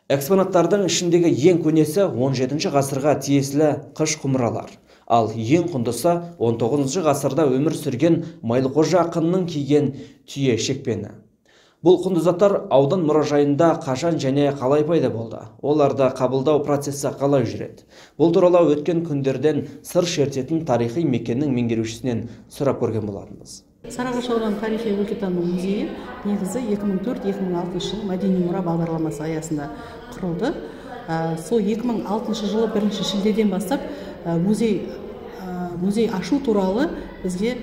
Экспонаттардың ішіндегі ең көнесі 17 ғасырға тиесілі қыш құмыралар. Ал ең құндысы 19 ғасырда өмір сүрген Майлықожа ақынның киген түйе шекпені. Бұл құнды заттар аудан мұражайында қашан және қалай пайда болды? Оларды қабылдау процесі қалай жүреді? Бұл туралы өткен күндерден сыр шертетін тарихи мекеннің меңгерушісінен сұрап көрген болатынбыз. Сарыағаш ауданы тарихи-өлкетану музейі негізі 2004-2006 жыл мәдени мұра бағдарламасы аясында құрылды. Сол 2006 жылы 1 шілдеден бастап музей ашу туралы бізге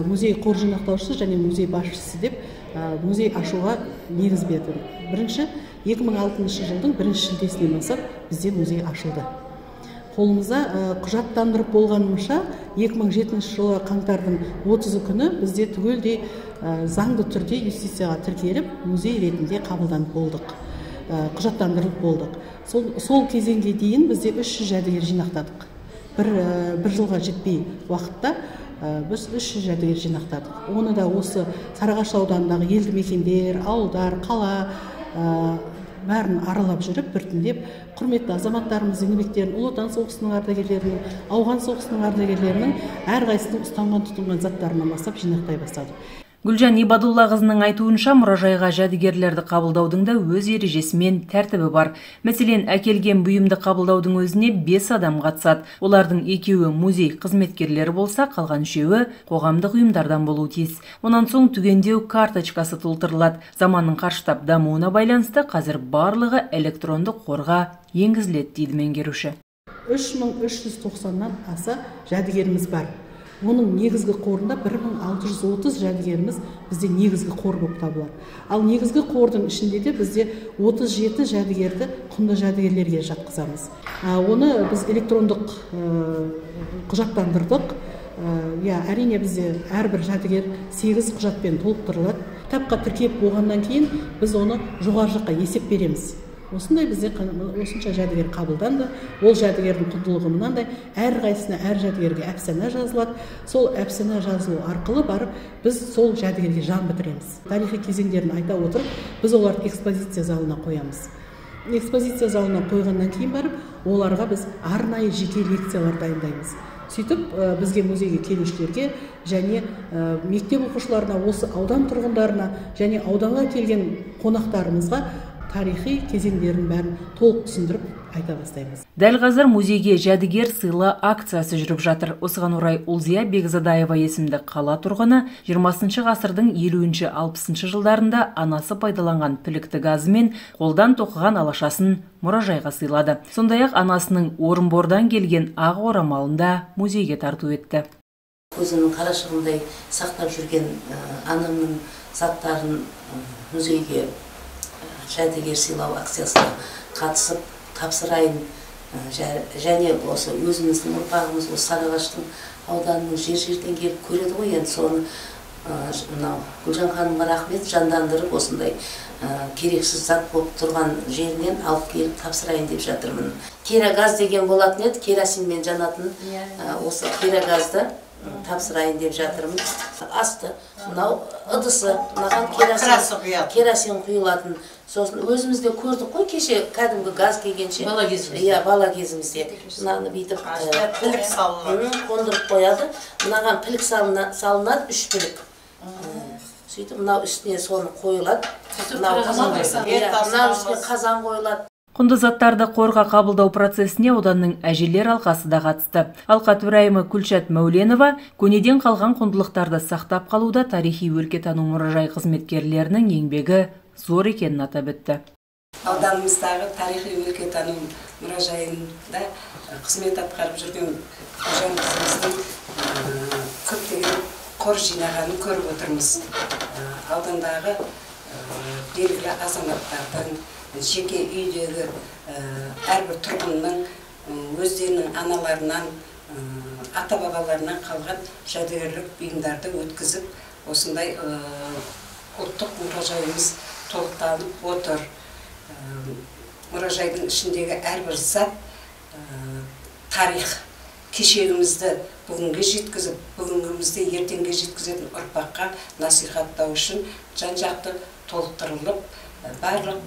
музей қор жинақтаушысы және музей басшысы деп музей ашуға негіз берді. Бірінші 2006 жылдың 1 шілдесінен бастап бізде музей ашылды. Қолымызда құжаттандырып болғанымша 2007 жылы қаңтардың 30 күні бізде түгелдей заңды түрде юстицияға тіркеліп музей ретінде қабылданып болдық, құжаттандырылып болдық. Сол кезеңге дейін бізде 300 жәдігер жинақтадық. Бір жылға жетпей уақытта біз 300 жәдігер жинақтадық. Оны да осы Сарыағаш ауданындағы елді мекендер, ауылдар, қала бәрін аралап жүріп, біртіндеп құрметті азаматтарымыздың еңбектерін, Ұлы Отан соғысының ардагерлерінің, ауған соғысының ардагерлерінің әрқайсының ұстанған тұтынған заттарынан бастап жинақтай бастады. Гүлжан Ибадуллақызының айтуынша, мұражайға жәдігерлерді қабылдаудың да өз ережесі мен тәртібі бар. Мәселен, әкелген бұйымды қабылдаудың өзіне 5 адам қатысады. Олардың 2-і музей қызметкерлері болса, қалған 3-і қоғамдық ұйымдардан болуы тиіс. Онан соң түгендеу карточкасы толтырылады. Заманның қарыштап дамуына байланысты қазір барлығы электронды қорға енгізіледі дейді меңгеруші. 3390-нан аса жәдігеріміз бар. Оның негізгі қорында 1630 жәдігеріміз бізде негізгі қор болып табылады. Ал негізгі қордың ішінде де бізде 37 жәдігерді құнды жәдігерлерге жатқызамыз. Оны біз электрондық құжаттандырдық. Әрине бізде әрбір жәдігер 8 құжатпен толықтырылады. Кітапқа тіркеп болғаннан кейін біз оны жоғары жаққа есеп береміз. Осындай бізде осынша жәдігер қабылданды. Ол жәдігердің құндылығы мынандай, әрқайсысына әр жәдігерге әпсана жазылады. Сол әпсана жазылу арқылы барып біз сол жәдігерге жан бітіреміз. Тарихи кезеңдерін айта отырып, біз оларды экспозиция залына қоямыз. Экспозиция залына қойғаннан кейін барып, оларға біз арнайы жеке лекциялар дайындаймыз. Сөйтіп бізге музейге келушілерге және мектеп оқушыларына, осы аудан тұрғындарына және ауданға келген қонақтарымызға тарихи кезеңдерін бәрін толық түсіндіріп айта бастаймыз. Дәл қазір музейге жәдігер сыйлы акциясы жүріп жатыр. Осыған орай Ұлзия Бекзадаева есімді қала тұрғыны 20 ғасырдың 50-60 жылдарында анасы пайдаланған пілікті газы мен қолдан тоқыған алашасын мұражайға сыйлады. Сондай-ақ анасының Орынбордан келген ақ орамалын да музейге тарту етті. Өзінің қарашығындай сақтап жүрген анамның заттарын музейге жәдігер сыйлау акциясына қатысып тапсырайын, және осы өзіміздің ұрпағымыз осы Сарыағаштың ауданының жер-жерден келіп көреді ғой, енді соны Гүлжан ханымға рахмет, жандандырып осындай керексіз зат болып тұрған жерінен алып келіп тапсырайын деп жатырмын. Керагаз деген болатын еді, керосинмен жанатын, осы керагазды тапсырайын деп жатырмын. Асты, мынау ыдысы, мынаған керосин құйылатын. Сосын өзімізде көрдік қой, кеше кәдімгі газ келгенше. Бала кезімізде. Бала кезімізде. Мынаны бүйтіп қондырып қояды. Мынаған пілік салынады, 3 пілік. Сөйтіп, мынау үстіне соны қойылады. Мынау үстіне қазан қойылады. Құнды заттарды қорға қабылдау процесіне ауданның әжелер алқасы да қатысты. Алқа төрайымы Күлшат Мәуленова көнеден қалған құндылықтарды сақтап қалуда тарихи өлкетану мұражай қызметкерлерінің еңбегі зор екенін атап өтті. Ауданымыздағы тарихи өлкетану мұражайында қызмет атқарып жүрген Гүлжан қызымыздың көптеген қор жинағанын көріп отырмыз. Аудандағы белгілі азаматтардан, жеке үйдегі әрбір тұрғынның өздерінің аналарынан, ата-бабаларынан қалған жәдігерлік бұйымдарды өткізіп, осындай ұлттық мұражайымыз толықталып отыр. Мұражайдың ішіндегі әрбір зат тарих, кешегімізді бүгінге жеткізіп, бүгінгімізді ертеңге жеткізетін ұрпаққа насихаттау үшін жан-жақты толықтырылып, барлық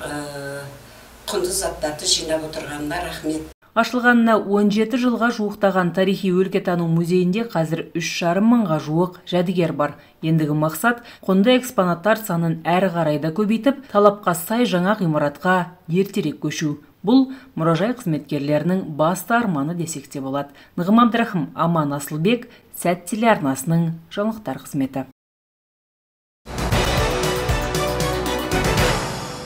құнды заттарды жинап отырғанына рахмет. Ашылғанына 17 жылға жуықтаған тарихи өлкетану музейінде қазір 3,5 мыңға жуық жәдігер бар. Ендігі мақсат құнды экспонаттар санын әрі қарай да көбейтіп, талапқа сай жаңа ғимаратқа ертерек көшу. Бұл мұражай қызметкерлерінің басты арманы десек те болады. Нығым Абдрахым, Аман Асылбек, Сәт телеарнасының жаңалықтар қызметі.